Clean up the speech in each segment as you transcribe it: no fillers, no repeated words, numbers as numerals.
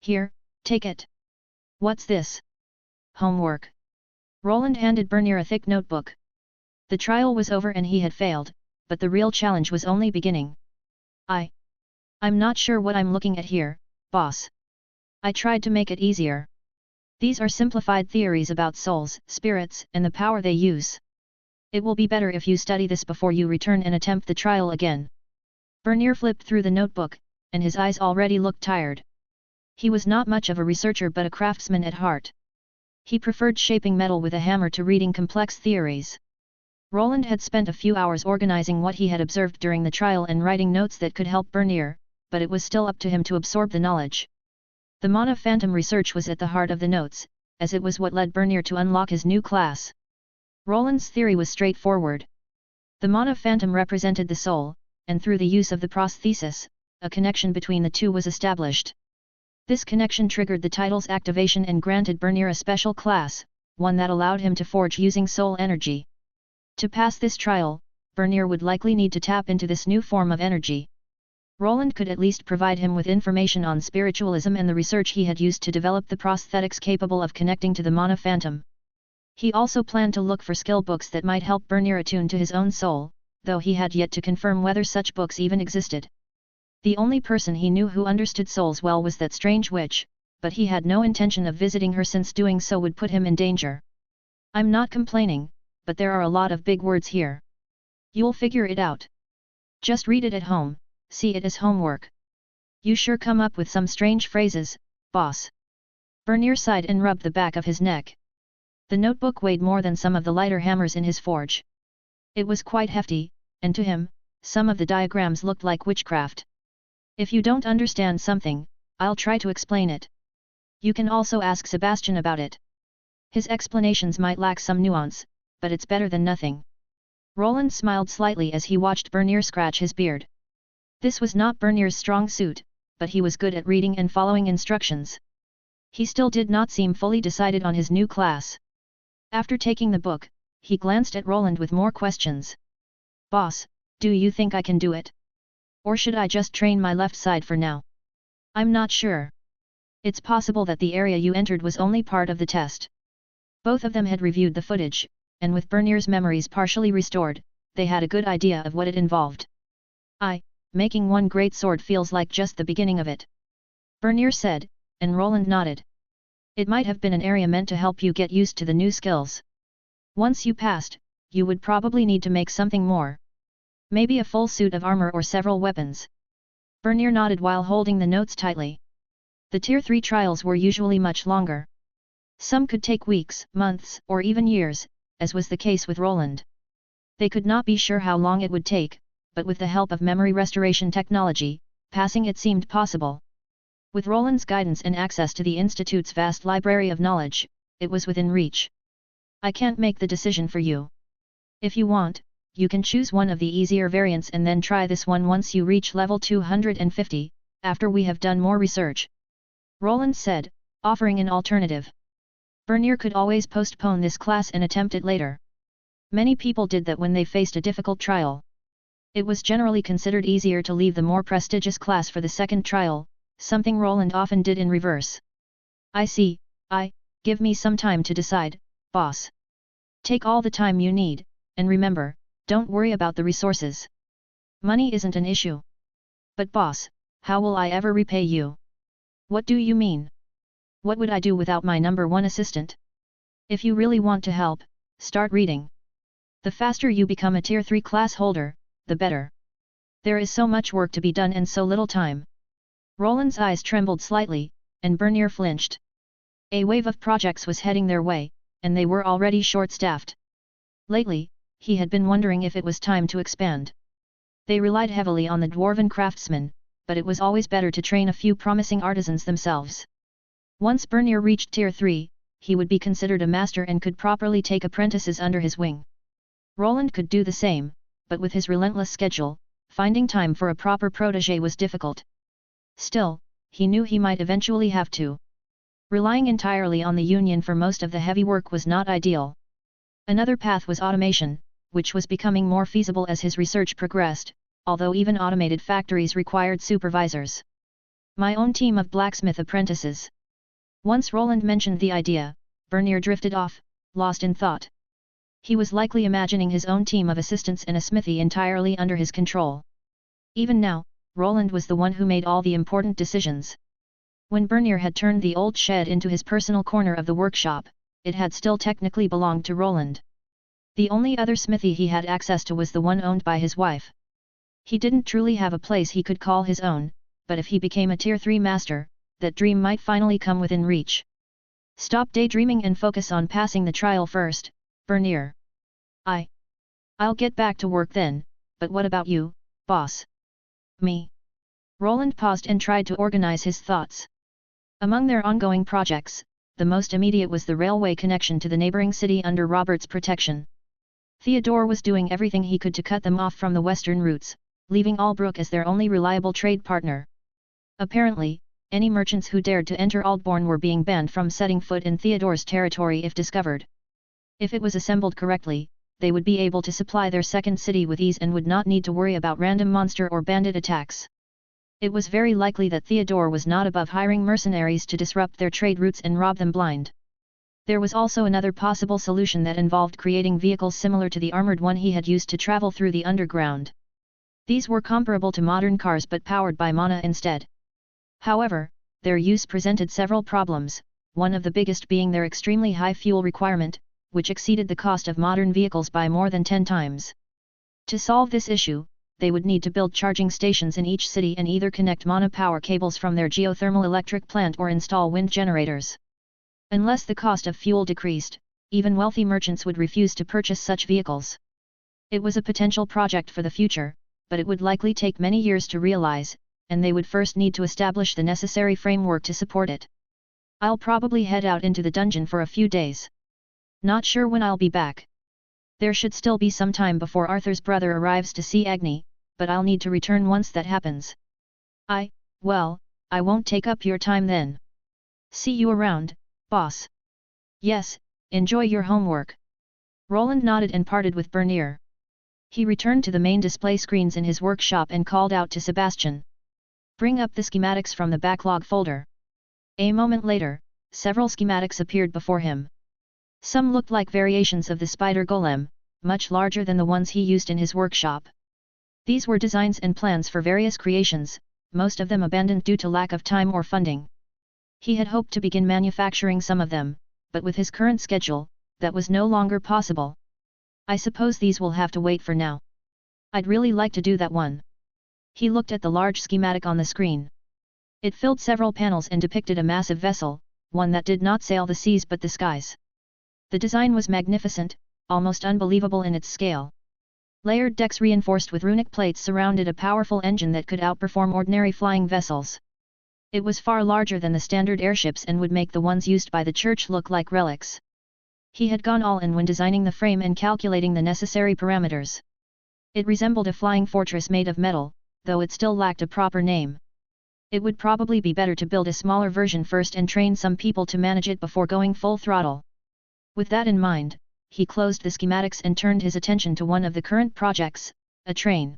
Here, take it. What's this? Homework. Roland handed Bernier a thick notebook. The trial was over and he had failed, but the real challenge was only beginning. I'm not sure what I'm looking at here, boss. I tried to make it easier. These are simplified theories about souls, spirits, and the power they use. It will be better if you study this before you return and attempt the trial again. Bernier flipped through the notebook, and his eyes already looked tired. He was not much of a researcher but a craftsman at heart. He preferred shaping metal with a hammer to reading complex theories. Roland had spent a few hours organizing what he had observed during the trial and writing notes that could help Bernier, but it was still up to him to absorb the knowledge. The mana phantom research was at the heart of the notes, as it was what led Bernier to unlock his new class. Roland's theory was straightforward. The mana phantom represented the soul, and through the use of the prosthesis, a connection between the two was established. This connection triggered the title's activation and granted Bernier a special class, one that allowed him to forge using soul energy. To pass this trial, Bernier would likely need to tap into this new form of energy. Roland could at least provide him with information on spiritualism and the research he had used to develop the prosthetics capable of connecting to the mana phantom. He also planned to look for skill books that might help Bernier attune to his own soul, though he had yet to confirm whether such books even existed. The only person he knew who understood souls well was that strange witch, but he had no intention of visiting her since doing so would put him in danger. I'm not complaining, but there are a lot of big words here. You'll figure it out. Just read it at home, see it as homework. You sure come up with some strange phrases, boss. Bernier sighed and rubbed the back of his neck. The notebook weighed more than some of the lighter hammers in his forge. It was quite hefty, and to him, some of the diagrams looked like witchcraft. If you don't understand something, I'll try to explain it. You can also ask Sebastian about it. His explanations might lack some nuance, but it's better than nothing. Roland smiled slightly as he watched Bernier scratch his beard. This was not Bernier's strong suit, but he was good at reading and following instructions. He still did not seem fully decided on his new class. After taking the book, he glanced at Roland with more questions. Boss, do you think I can do it? Or should I just train my left side for now? I'm not sure. It's possible that the area you entered was only part of the test. Both of them had reviewed the footage, and with Bernier's memories partially restored, they had a good idea of what it involved. Making one great sword feels like just the beginning of it. Bernier said, and Roland nodded. It might have been an area meant to help you get used to the new skills. Once you passed, you would probably need to make something more. Maybe a full suit of armor or several weapons. Bernier nodded while holding the notes tightly. The Tier 3 trials were usually much longer. Some could take weeks, months, or even years, as was the case with Roland. They could not be sure how long it would take, but with the help of memory restoration technology, passing it seemed possible. With Roland's guidance and access to the Institute's vast library of knowledge, it was within reach. I can't make the decision for you. If you want, you can choose one of the easier variants and then try this one once you reach level 250, after we have done more research. Roland said, offering an alternative. Bernier could always postpone this class and attempt it later. Many people did that when they faced a difficult trial. It was generally considered easier to leave the more prestigious class for the second trial, something Roland often did in reverse. I see, give me some time to decide, boss. Take all the time you need, and remember, don't worry about the resources. Money isn't an issue. But boss, how will I ever repay you? What do you mean? What would I do without my #1 assistant? If you really want to help, start reading. The faster you become a Tier 3 class holder, the better. There is so much work to be done and so little time. Roland's eyes trembled slightly, and Bernier flinched. A wave of projects was heading their way, and they were already short-staffed. Lately, he had been wondering if it was time to expand. They relied heavily on the dwarven craftsmen, but it was always better to train a few promising artisans themselves. Once Bernier reached Tier 3, he would be considered a master and could properly take apprentices under his wing. Roland could do the same, but with his relentless schedule, finding time for a proper protégé was difficult. Still, he knew he might eventually have to. Relying entirely on the Union for most of the heavy work was not ideal. Another path was automation, which was becoming more feasible as his research progressed, although even automated factories required supervisors. My own team of blacksmith apprentices. Once Roland mentioned the idea, Bernier drifted off, lost in thought. He was likely imagining his own team of assistants and a smithy entirely under his control. Even now, Roland was the one who made all the important decisions. When Bernier had turned the old shed into his personal corner of the workshop, it had still technically belonged to Roland. The only other smithy he had access to was the one owned by his wife. He didn't truly have a place he could call his own, but if he became a Tier 3 master, that dream might finally come within reach. Stop daydreaming and focus on passing the trial first, Bernier. I'll get back to work then, but what about you, boss? Me? Roland paused and tried to organize his thoughts. Among their ongoing projects, the most immediate was the railway connection to the neighboring city under Robert's protection. Theodore was doing everything he could to cut them off from the western routes, leaving Albrook as their only reliable trade partner. Apparently, any merchants who dared to enter Aldbourne were being banned from setting foot in Theodore's territory if discovered. If it was assembled correctly, they would be able to supply their second city with ease and would not need to worry about random monster or bandit attacks. It was very likely that Theodore was not above hiring mercenaries to disrupt their trade routes and rob them blind. There was also another possible solution that involved creating vehicles similar to the armored one he had used to travel through the underground. These were comparable to modern cars but powered by mana instead. However, their use presented several problems, one of the biggest being their extremely high fuel requirement, which exceeded the cost of modern vehicles by more than 10 times. To solve this issue, they would need to build charging stations in each city and either connect mana power cables from their geothermal electric plant or install wind generators. Unless the cost of fuel decreased, even wealthy merchants would refuse to purchase such vehicles. It was a potential project for the future, but it would likely take many years to realize, and they would first need to establish the necessary framework to support it. I'll probably head out into the dungeon for a few days. Not sure when I'll be back. There should still be some time before Arthur's brother arrives to see Agni, but I'll need to return once that happens. Well, I won't take up your time then. See you around, boss. Yes, enjoy your homework. Roland nodded and parted with Bernier. He returned to the main display screens in his workshop and called out to Sebastian. Bring up the schematics from the backlog folder. A moment later, several schematics appeared before him. Some looked like variations of the spider golem, much larger than the ones he used in his workshop. These were designs and plans for various creations, most of them abandoned due to lack of time or funding. He had hoped to begin manufacturing some of them, but with his current schedule, that was no longer possible. I suppose these will have to wait for now. I'd really like to do that one. He looked at the large schematic on the screen. It filled several panels and depicted a massive vessel, one that did not sail the seas but the skies. The design was magnificent, almost unbelievable in its scale. Layered decks reinforced with runic plates surrounded a powerful engine that could outperform ordinary flying vessels. It was far larger than the standard airships and would make the ones used by the church look like relics. He had gone all in when designing the frame and calculating the necessary parameters. It resembled a flying fortress made of metal, though it still lacked a proper name. It would probably be better to build a smaller version first and train some people to manage it before going full throttle. With that in mind, he closed the schematics and turned his attention to one of the current projects, a train.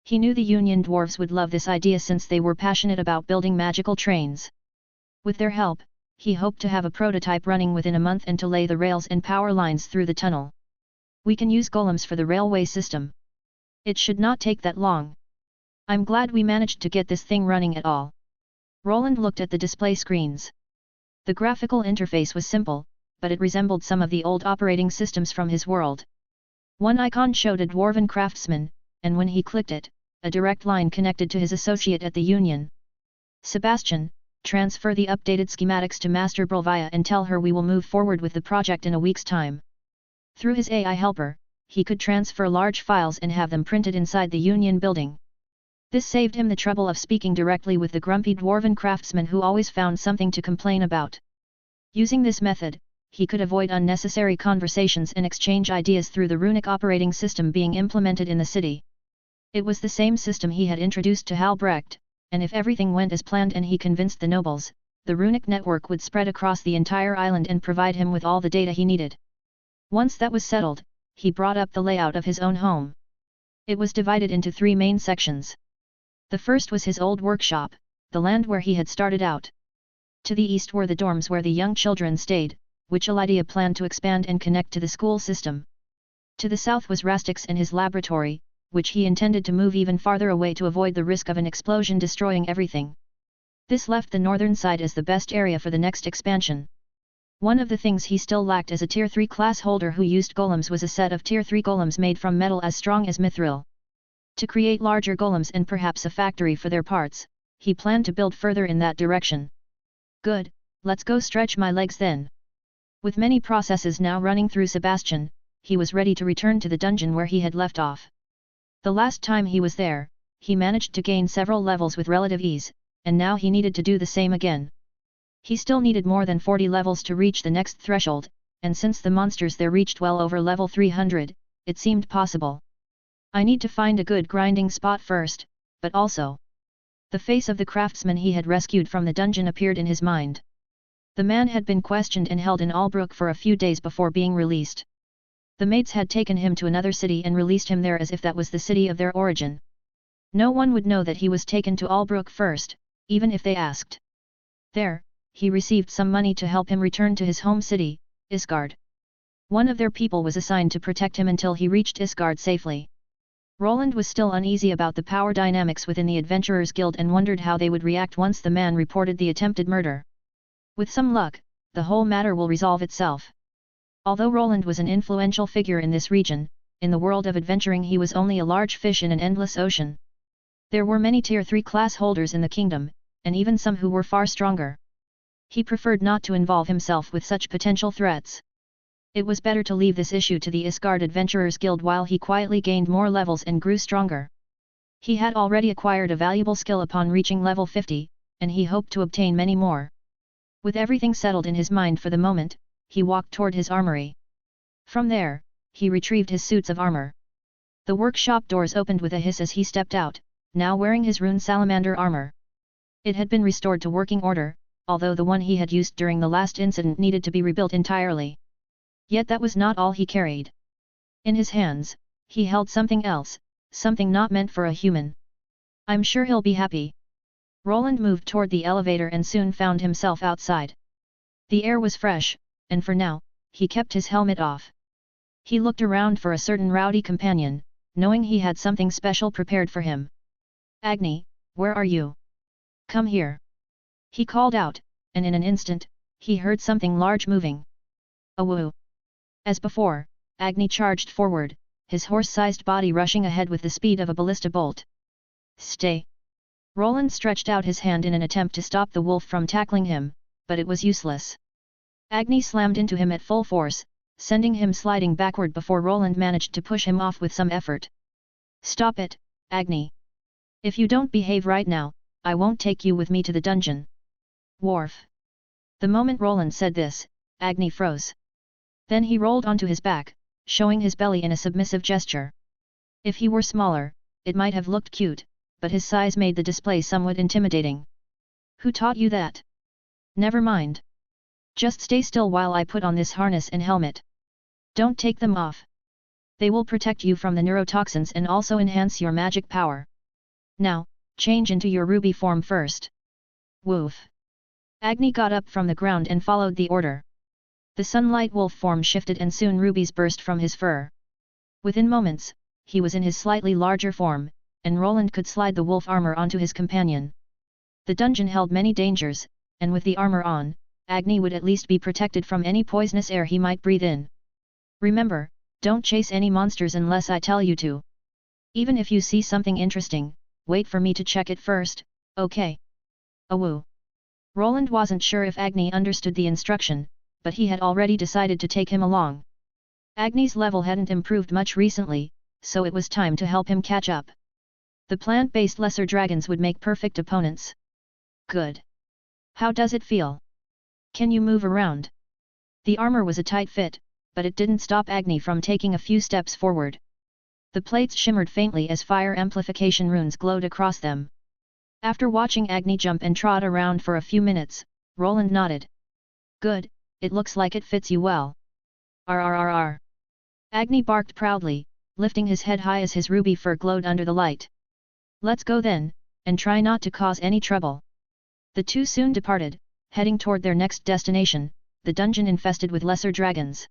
He knew the Union dwarves would love this idea since they were passionate about building magical trains. With their help, he hoped to have a prototype running within a month and to lay the rails and power lines through the tunnel. We can use golems for the railway system. It should not take that long. I'm glad we managed to get this thing running at all. Roland looked at the display screens. The graphical interface was simple, but it resembled some of the old operating systems from his world. One icon showed a dwarven craftsman, and when he clicked it, a direct line connected to his associate at the Union. Sebastian, transfer the updated schematics to Master Brilvia and tell her we will move forward with the project in a week's time. Through his AI helper, he could transfer large files and have them printed inside the Union building. This saved him the trouble of speaking directly with the grumpy dwarven craftsman who always found something to complain about. Using this method, he could avoid unnecessary conversations and exchange ideas through the runic operating system being implemented in the city. It was the same system he had introduced to Halbrecht, and if everything went as planned and he convinced the nobles, the runic network would spread across the entire island and provide him with all the data he needed. Once that was settled, he brought up the layout of his own home. It was divided into 3 main sections. The first was his old workshop, the land where he had started out. To the east were the dorms where the young children stayed, which Elydia planned to expand and connect to the school system. To the south was Rastix and his laboratory, which he intended to move even farther away to avoid the risk of an explosion destroying everything. This left the northern side as the best area for the next expansion. One of the things he still lacked as a Tier 3 class holder who used golems was a set of Tier 3 golems made from metal as strong as mithril. To create larger golems and perhaps a factory for their parts, he planned to build further in that direction. Good, let's go stretch my legs then. With many processes now running through Sebastian, he was ready to return to the dungeon where he had left off. The last time he was there, he managed to gain several levels with relative ease, and now he needed to do the same again. He still needed more than 40 levels to reach the next threshold, and since the monsters there reached well over level 300, it seemed possible. I need to find a good grinding spot first, but also. The face of the craftsman he had rescued from the dungeon appeared in his mind. The man had been questioned and held in Albrook for a few days before being released. The mates had taken him to another city and released him there as if that was the city of their origin. No one would know that he was taken to Albrook first, even if they asked. There, he received some money to help him return to his home city, Isgard. One of their people was assigned to protect him until he reached Isgard safely. Roland was still uneasy about the power dynamics within the Adventurers Guild and wondered how they would react once the man reported the attempted murder. With some luck, the whole matter will resolve itself. Although Roland was an influential figure in this region, in the world of adventuring he was only a large fish in an endless ocean. There were many Tier 3 class holders in the kingdom, and even some who were far stronger. He preferred not to involve himself with such potential threats. It was better to leave this issue to the Isgard Adventurers Guild while he quietly gained more levels and grew stronger. He had already acquired a valuable skill upon reaching level 50, and he hoped to obtain many more. With everything settled in his mind for the moment, he walked toward his armory. From there, he retrieved his suits of armor. The workshop doors opened with a hiss as he stepped out, now wearing his rune salamander armor. It had been restored to working order, although the one he had used during the last incident needed to be rebuilt entirely. Yet that was not all he carried. In his hands, he held something else, something not meant for a human. I'm sure he'll be happy. Roland moved toward the elevator and soon found himself outside. The air was fresh, and for now, he kept his helmet off. He looked around for a certain rowdy companion, knowing he had something special prepared for him. Agni, where are you? Come here. He called out, and in an instant, he heard something large moving. Awoo! As before, Agni charged forward, his horse-sized body rushing ahead with the speed of a ballista bolt. Stay! Roland stretched out his hand in an attempt to stop the wolf from tackling him, but it was useless. Agni slammed into him at full force, sending him sliding backward before Roland managed to push him off with some effort. Stop it, Agni! If you don't behave right now, I won't take you with me to the dungeon. Worf! The moment Roland said this, Agni froze. Then he rolled onto his back, showing his belly in a submissive gesture. If he were smaller, it might have looked cute, but his size made the display somewhat intimidating. Who taught you that? Never mind. Just stay still while I put on this harness and helmet. Don't take them off. They will protect you from the neurotoxins and also enhance your magic power. Now, change into your ruby form first. Woof! Agni got up from the ground and followed the order. The sunlight wolf form shifted and soon rubies burst from his fur. Within moments, he was in his slightly larger form, and Roland could slide the wolf armor onto his companion. The dungeon held many dangers, and with the armor on, Agni would at least be protected from any poisonous air he might breathe in. Remember, don't chase any monsters unless I tell you to. Even if you see something interesting, wait for me to check it first, okay? Awoo! Roland wasn't sure if Agni understood the instruction, but he had already decided to take him along. Agni's level hadn't improved much recently, so it was time to help him catch up. The plant-based lesser dragons would make perfect opponents. Good. How does it feel? Can you move around? The armor was a tight fit, but it didn't stop Agni from taking a few steps forward. The plates shimmered faintly as fire amplification runes glowed across them. After watching Agni jump and trot around for a few minutes, Roland nodded. Good, it looks like it fits you well. Rrrr. Agni barked proudly, lifting his head high as his ruby fur glowed under the light. Let's go then, and try not to cause any trouble. The two soon departed, heading toward their next destination, the dungeon infested with lesser dragons.